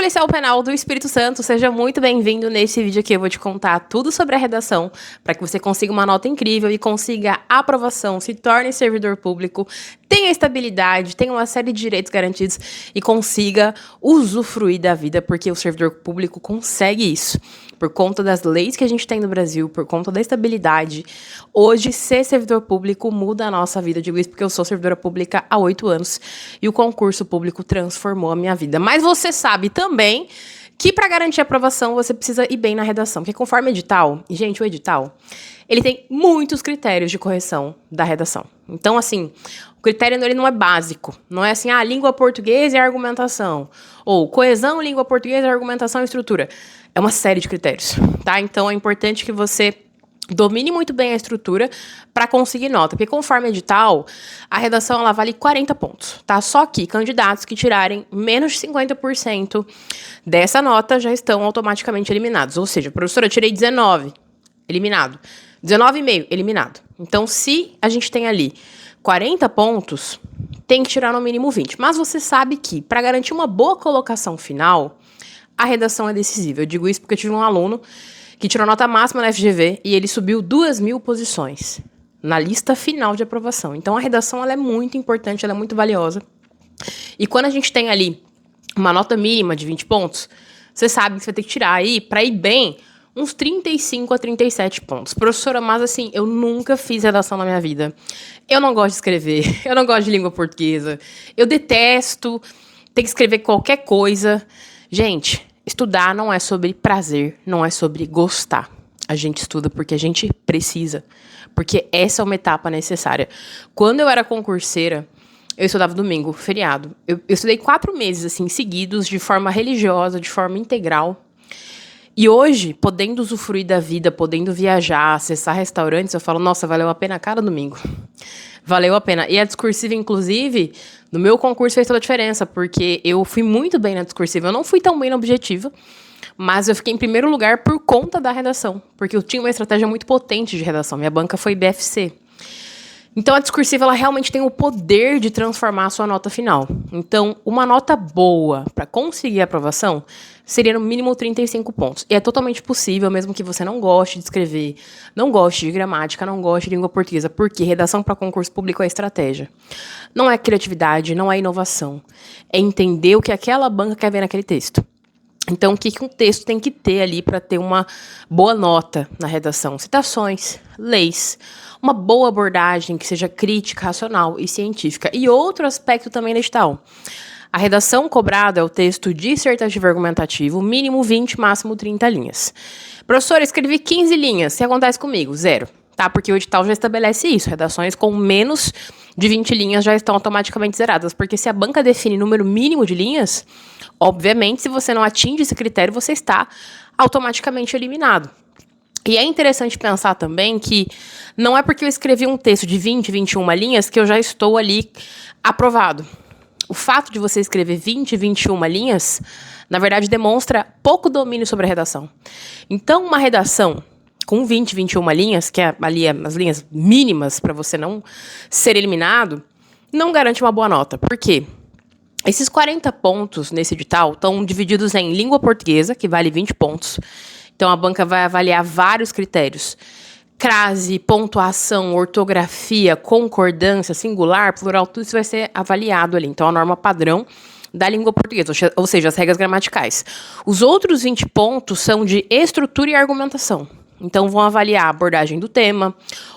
policial penal do Espírito Santo, seja muito bem-vindo. Nesse vídeo aqui eu vou te contar tudo sobre a redação, para que você consiga uma nota incrível e consiga aprovação, se torne servidor público, tenha estabilidade, tenha uma série de direitos garantidos e consiga usufruir da vida, porque o servidor público consegue isso. Por conta das leis que a gente tem no Brasil, por conta da estabilidade, hoje ser servidor público muda a nossa vida. Eu digo isso porque eu sou servidora pública há 8 anos e o concurso público transformou a minha vida. Mas você sabe também que para garantir a aprovação você precisa ir bem na redação, porque conforme o edital, e gente, o edital, ele tem muitos critérios de correção da redação. Então, assim, o critério ele não é básico, não é assim, língua portuguesa e argumentação, ou coesão, língua portuguesa, argumentação e estrutura. É uma série de critérios, tá? Então, é importante que você domine muito bem a estrutura para conseguir nota, porque conforme edital, a redação ela vale 40 pontos, tá? Só que candidatos que tirarem menos de 50% dessa nota já estão automaticamente eliminados. Ou seja, professora, eu tirei 19, eliminado. 19,5, eliminado. Então, se a gente tem ali 40 pontos, tem que tirar no mínimo 20. Mas você sabe que, para garantir uma boa colocação final, a redação é decisiva. Eu digo isso porque eu tive um aluno que tirou nota máxima na FGV e ele subiu 2.000 posições na lista final de aprovação. Então, a redação ela é muito importante, ela é muito valiosa. E quando a gente tem ali uma nota mínima de 20 pontos, você sabe que você vai ter que tirar aí, para ir bem, uns 35 a 37 pontos. Professora, mas assim, eu nunca fiz redação na minha vida. Eu não gosto de escrever, eu não gosto de língua portuguesa, eu detesto ter que escrever qualquer coisa. Gente, estudar não é sobre prazer, não é sobre gostar. A gente estuda porque a gente precisa, porque essa é uma etapa necessária. Quando eu era concurseira, eu estudava domingo, feriado. Eu estudei 4 meses, assim, seguidos, de forma religiosa, de forma integral. E hoje, podendo usufruir da vida, podendo viajar, acessar restaurantes, eu falo, nossa, valeu a pena cada domingo. Valeu a pena. E a discursiva, inclusive, no meu concurso fez toda a diferença, porque eu fui muito bem na discursiva. Eu não fui tão bem na objetiva, mas eu fiquei em primeiro lugar por conta da redação, porque eu tinha uma estratégia muito potente de redação. Minha banca foi BFC. Então, a discursiva, ela realmente tem o poder de transformar a sua nota final. Então, uma nota boa para conseguir a aprovação seria no mínimo 35 pontos. E é totalmente possível, mesmo que você não goste de escrever, não goste de gramática, não goste de língua portuguesa, porque redação para concurso público é estratégia. Não é criatividade, não é inovação. É entender o que aquela banca quer ver naquele texto. Então, o que um texto tem que ter ali para ter uma boa nota na redação? Citações, leis, uma boa abordagem que seja crítica, racional e científica. E outro aspecto também no edital. A redação cobrada é o texto dissertativo argumentativo, mínimo 20, máximo 30 linhas. Professora, escrevi 15 linhas, o que acontece comigo? 0. Tá? Porque o edital já estabelece isso. Redações com menos de 20 linhas já estão automaticamente zeradas. Porque se a banca define número mínimo de linhas, obviamente, se você não atinge esse critério, você está automaticamente eliminado. E é interessante pensar também que não é porque eu escrevi um texto de 20, 21 linhas que eu já estou ali aprovado. O fato de você escrever 20, 21 linhas, na verdade, demonstra pouco domínio sobre a redação. Então, uma redação com 20, 21 linhas, que é ali as linhas mínimas para você não ser eliminado, não garante uma boa nota. Por quê? Esses 40 pontos nesse edital estão divididos em língua portuguesa, que vale 20 pontos. Então, a banca vai avaliar vários critérios. Crase, pontuação, ortografia, concordância, singular, plural, tudo isso vai ser avaliado ali. Então, a norma padrão da língua portuguesa, ou seja, as regras gramaticais. Os outros 20 pontos são de estrutura e argumentação. Então, vão avaliar a abordagem do tema,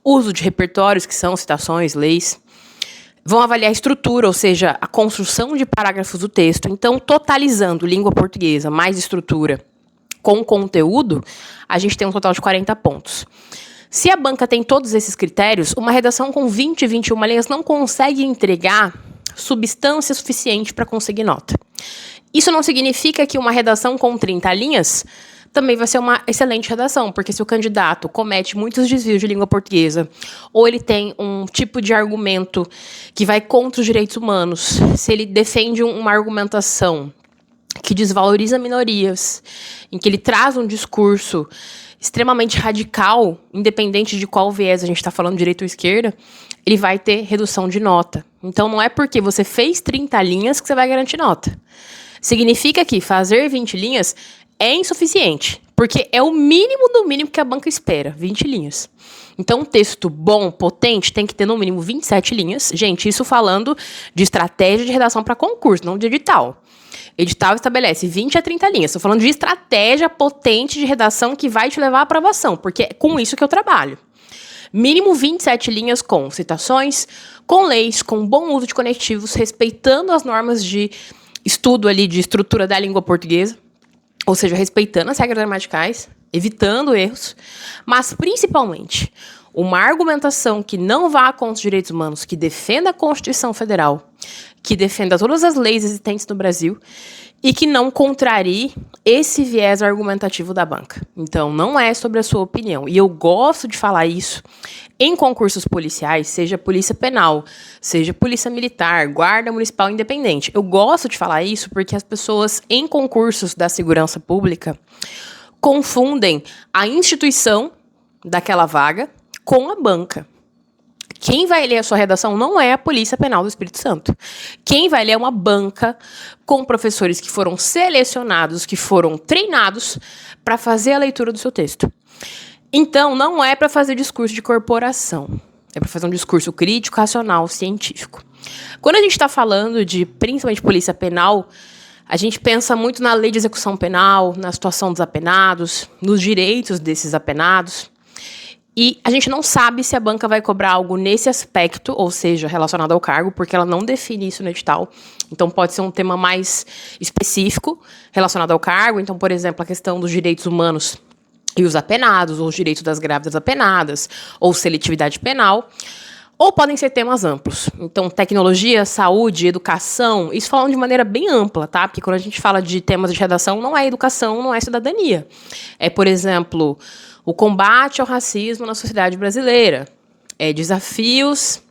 uso de repertórios, que são citações, leis. Vão avaliar a estrutura, ou seja, a construção de parágrafos do texto. Então, totalizando língua portuguesa mais estrutura com conteúdo, a gente tem um total de 40 pontos. Se a banca tem todos esses critérios, uma redação com 20, 21 linhas não consegue entregar substância suficiente para conseguir nota. Isso não significa que uma redação com 30 linhas também vai ser uma excelente redação, porque se o candidato comete muitos desvios de língua portuguesa, ou ele tem um tipo de argumento que vai contra os direitos humanos, se ele defende uma argumentação que desvaloriza minorias, em que ele traz um discurso extremamente radical, independente de qual viés a gente está falando, direita ou esquerda, ele vai ter redução de nota. Então, não é porque você fez 30 linhas que você vai garantir nota. Significa que fazer 20 linhas é insuficiente, porque é o mínimo do mínimo que a banca espera, 20 linhas. Então, um texto bom, potente, tem que ter no mínimo 27 linhas. Gente, isso falando de estratégia de redação para concurso, não de edital. Edital estabelece 20 a 30 linhas. Estou falando de estratégia potente de redação que vai te levar à aprovação, porque é com isso que eu trabalho. Mínimo 27 linhas com citações, com leis, com bom uso de conectivos, respeitando as normas de estudo ali de estrutura da língua portuguesa, ou seja, respeitando as regras gramaticais, evitando erros, mas principalmente uma argumentação que não vá contra os direitos humanos, que defenda a Constituição Federal, que defenda todas as leis existentes no Brasil e que não contrarie esse viés argumentativo da banca. Então, não é sobre a sua opinião. E eu gosto de falar isso em concursos policiais, seja polícia penal, seja polícia militar, guarda municipal independente. Eu gosto de falar isso porque as pessoas em concursos da segurança pública confundem a instituição daquela vaga com a banca. Quem vai ler a sua redação não é a Polícia Penal do Espírito Santo. Quem vai ler é uma banca com professores que foram selecionados, que foram treinados para fazer a leitura do seu texto. Então, não é para fazer discurso de corporação. É para fazer um discurso crítico, racional, científico. Quando a gente está falando de, principalmente, polícia penal, a gente pensa muito na lei de execução penal, na situação dos apenados, nos direitos desses apenados. E a gente não sabe se a banca vai cobrar algo nesse aspecto, ou seja, relacionado ao cargo, porque ela não define isso no edital. Então, pode ser um tema mais específico relacionado ao cargo. Então, por exemplo, a questão dos direitos humanos e os apenados, ou os direitos das grávidas apenadas, ou seletividade penal. Ou podem ser temas amplos. Então, tecnologia, saúde, educação, isso falando de maneira bem ampla, tá? Porque quando a gente fala de temas de redação, não é educação, não é cidadania. É, por exemplo, o combate ao racismo na sociedade brasileira. É desafios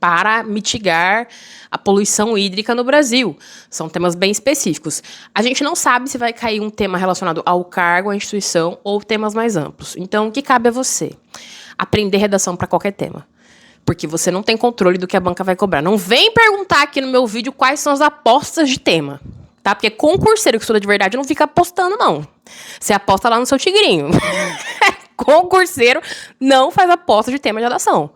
para mitigar a poluição hídrica no Brasil. São temas bem específicos. A gente não sabe se vai cair um tema relacionado ao cargo, à instituição, ou temas mais amplos. Então, o que cabe a você? Aprender redação para qualquer tema. Porque você não tem controle do que a banca vai cobrar. Não vem perguntar aqui no meu vídeo quais são as apostas de tema, tá? Porque concurseiro que estuda de verdade não fica apostando, não. Você aposta lá no seu tigrinho. Concurseiro não faz aposta de tema de redação.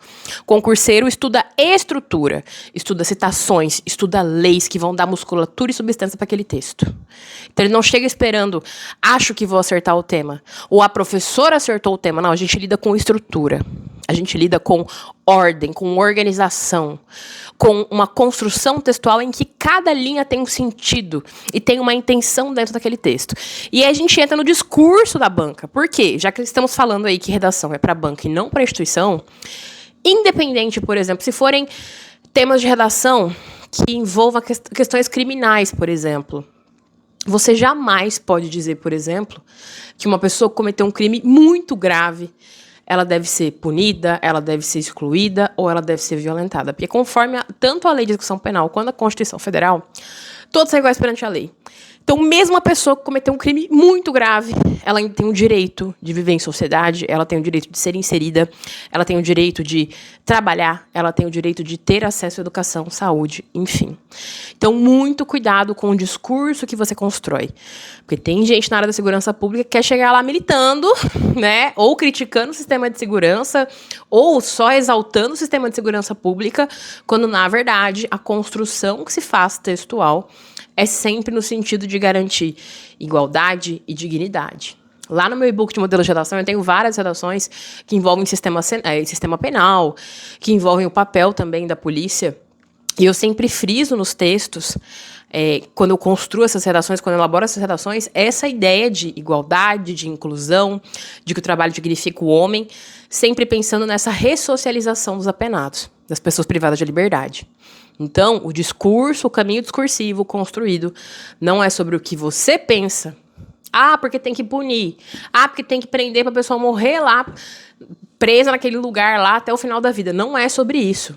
Concurseiro estuda estrutura, estuda citações, estuda leis que vão dar musculatura e substância para aquele texto. Então ele não chega esperando, acho que vou acertar o tema, ou a professora acertou o tema. Não, a gente lida com estrutura. A gente lida com ordem, com organização, com uma construção textual em que cada linha tem um sentido e tem uma intenção dentro daquele texto. E aí a gente entra no discurso da banca. Por quê? Já que estamos falando aí que redação é para a banca e não para a instituição, independente, por exemplo, se forem temas de redação que envolvam questões criminais, por exemplo, você jamais pode dizer, por exemplo, que uma pessoa cometeu um crime muito grave, ela deve ser punida, ela deve ser excluída ou ela deve ser violentada. Porque conforme tanto a lei de execução penal quanto a Constituição Federal, todos são iguais perante a lei. Então, mesmo a pessoa que cometeu um crime muito grave, ela ainda tem o direito de viver em sociedade, ela tem o direito de ser inserida, ela tem o direito de trabalhar, ela tem o direito de ter acesso à educação, saúde, enfim. Então, muito cuidado com o discurso que você constrói. Porque tem gente na área da segurança pública que quer chegar lá militando, né, ou criticando o sistema de segurança, ou só exaltando o sistema de segurança pública, quando, na verdade, a construção que se faz textual é sempre no sentido de garantir igualdade e dignidade. Lá no meu e-book de modelo de redação, eu tenho várias redações que envolvem sistema penal, que envolvem o papel também da polícia. E eu sempre friso nos textos, quando eu construo essas redações, quando eu elaboro essas redações, essa ideia de igualdade, de inclusão, de que o trabalho dignifica o homem, sempre pensando nessa ressocialização dos apenados, das pessoas privadas de liberdade. Então, o discurso, o caminho discursivo construído não é sobre o que você pensa. Ah, porque tem que punir. Ah, porque tem que prender para a pessoa morrer lá, presa naquele lugar lá até o final da vida. Não é sobre isso.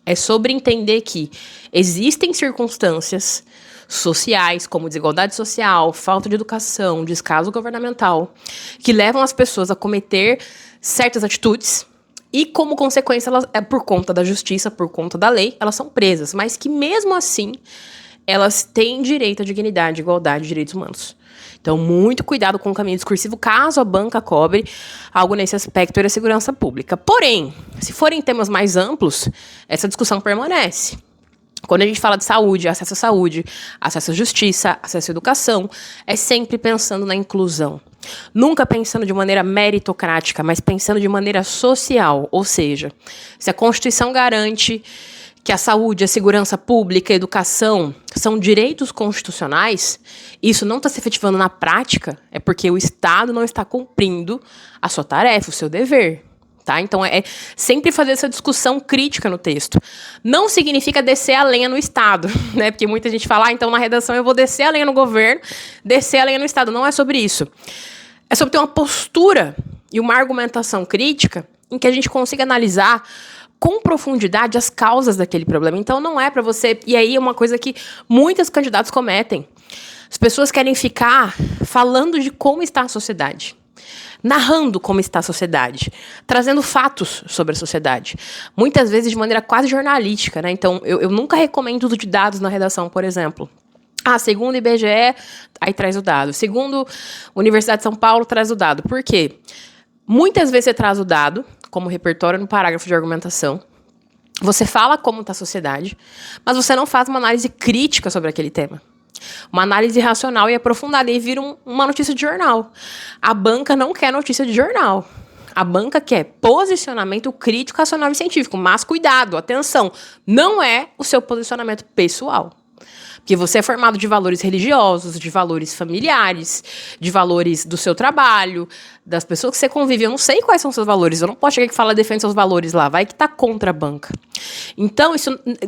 É sobre entender que existem circunstâncias sociais, como desigualdade social, falta de educação, descaso governamental, que levam as pessoas a cometer certas atitudes. E, como consequência, por conta da justiça, por conta da lei, elas são presas. Mas que, mesmo assim, elas têm direito à dignidade, igualdade e direitos humanos. Então, muito cuidado com o caminho discursivo, caso a banca cobre algo nesse aspecto da segurança pública. Porém, se forem temas mais amplos, essa discussão permanece. Quando a gente fala de saúde, acesso à justiça, acesso à educação, é sempre pensando na inclusão. Nunca pensando de maneira meritocrática, mas pensando de maneira social. Ou seja, se a Constituição garante que a saúde, a segurança pública, a educação são direitos constitucionais, isso não está se efetivando na prática, é porque o Estado não está cumprindo a sua tarefa, o seu dever. Tá? Então, é sempre fazer essa discussão crítica no texto. Não significa descer a lenha no Estado, né? Porque muita gente fala, então na redação eu vou descer a lenha no governo, descer a lenha no Estado. Não é sobre isso. É sobre ter uma postura e uma argumentação crítica em que a gente consiga analisar com profundidade as causas daquele problema. Então, não é para você... E aí é uma coisa que muitos candidatos cometem. As pessoas querem ficar falando de como está a sociedade, narrando como está a sociedade, trazendo fatos sobre a sociedade, muitas vezes de maneira quase jornalística, né? Então, eu nunca recomendo uso de dados na redação, por exemplo. Segundo o IBGE, aí traz o dado. Segundo a Universidade de São Paulo, traz o dado. Por quê? Muitas vezes você traz o dado, como repertório no parágrafo de argumentação, você fala como está a sociedade, mas você não faz uma análise crítica sobre aquele tema. Uma análise racional e aprofundada, e vira uma notícia de jornal. A banca não quer notícia de jornal. A banca quer posicionamento crítico, racional e científico. Mas cuidado, atenção, não é o seu posicionamento pessoal. Porque você é formado de valores religiosos, de valores familiares, de valores do seu trabalho, das pessoas que você convive. Eu não sei quais são os seus valores. Eu não posso chegar aqui e falar defende seus valores lá. Vai que tá contra a banca. Então,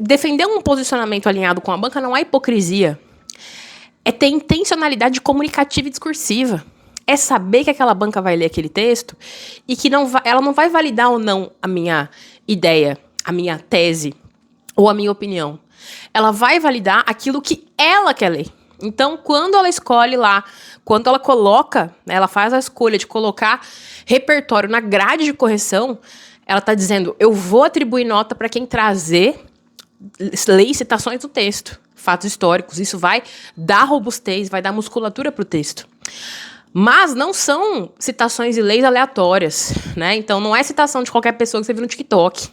defender um posicionamento alinhado com a banca não é hipocrisia. É ter intencionalidade comunicativa e discursiva. É saber que aquela banca vai ler aquele texto e que ela não vai validar ou não a minha ideia, a minha tese ou a minha opinião. Ela vai validar aquilo que ela quer ler. Então, quando ela escolhe lá, quando ela coloca, né, ela faz a escolha de colocar repertório na grade de correção, ela está dizendo, eu vou atribuir nota para quem trazer leis e citações do texto, fatos históricos. Isso vai dar robustez, vai dar musculatura para o texto. Mas não são citações e leis aleatórias, né? Então, não é citação de qualquer pessoa que você viu no TikTok.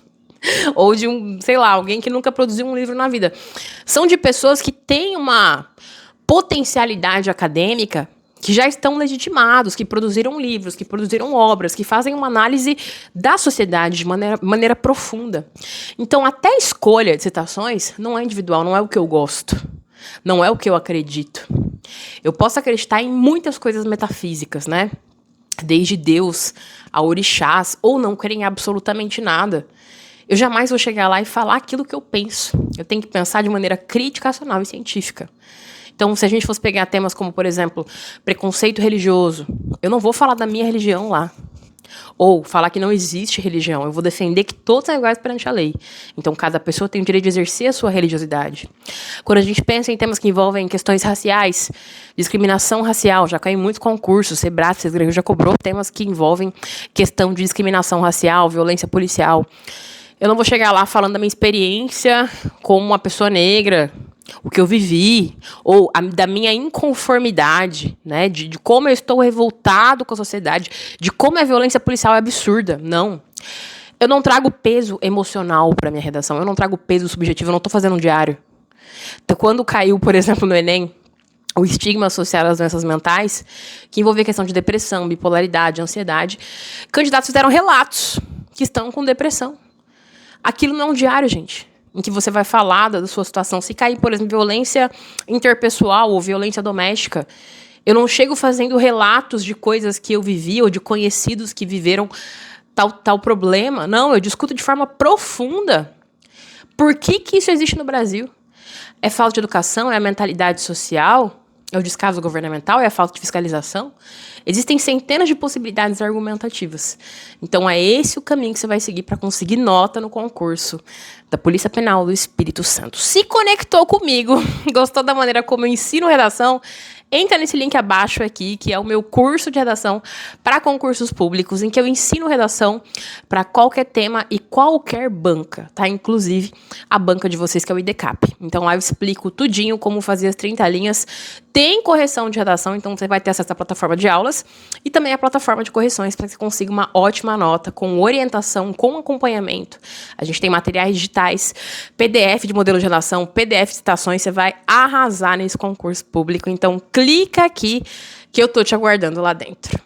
Ou de alguém que nunca produziu um livro na vida. São de pessoas que têm uma potencialidade acadêmica, que já estão legitimados, que produziram livros, que produziram obras, que fazem uma análise da sociedade de maneira profunda. Então, até a escolha de citações não é individual, não é o que eu gosto, não é o que eu acredito. Eu posso acreditar em muitas coisas metafísicas, né? Desde Deus a orixás, ou não crer em absolutamente nada. Eu jamais vou chegar lá e falar aquilo que eu penso. Eu tenho que pensar de maneira crítica, racional e científica. Então, se a gente fosse pegar temas como, por exemplo, preconceito religioso, eu não vou falar da minha religião lá. Ou falar que não existe religião. Eu vou defender que todos são iguais perante a lei. Então, cada pessoa tem o direito de exercer a sua religiosidade. Quando a gente pensa em temas que envolvem questões raciais, discriminação racial, já caiu em muitos concursos, Sebrae, Sesgrego já cobrou temas que envolvem questão de discriminação racial, violência policial. Eu não vou chegar lá falando da minha experiência como uma pessoa negra, o que eu vivi, ou da minha inconformidade, né, de como eu estou revoltado com a sociedade, de como a violência policial é absurda. Não. Eu não trago peso emocional para minha redação, eu não trago peso subjetivo, eu não estou fazendo um diário. Então, quando caiu, por exemplo, no Enem, o estigma associado às doenças mentais, que envolvia a questão de depressão, bipolaridade, ansiedade, candidatos fizeram relatos que estão com depressão. Aquilo não é um diário, gente, em que você vai falar da sua situação. Se cair, por exemplo, violência interpessoal ou violência doméstica, eu não chego fazendo relatos de coisas que eu vivi ou de conhecidos que viveram tal problema. Não, eu discuto de forma profunda. Por que isso existe no Brasil? É falta de educação? É a mentalidade social? É o descaso governamental? É a falta de fiscalização? Existem centenas de possibilidades argumentativas. Então, é esse o caminho que você vai seguir para conseguir nota no concurso da Polícia Penal do Espírito Santo. Se conectou comigo, gostou da maneira como eu ensino redação, entra nesse link abaixo aqui, que é o meu curso de redação para concursos públicos, em que eu ensino redação para qualquer tema e qualquer banca, tá? Inclusive a banca de vocês, que é o IDCAP. Então lá eu explico tudinho como fazer as 30 linhas. Tem correção de redação, então você vai ter acesso à plataforma de aulas e também a plataforma de correções para que você consiga uma ótima nota, com orientação, com acompanhamento. A gente tem materiais digitais, PDF de modelo de redação, PDF de citações, você vai arrasar nesse concurso público. Então clica aqui que eu tô te aguardando lá dentro.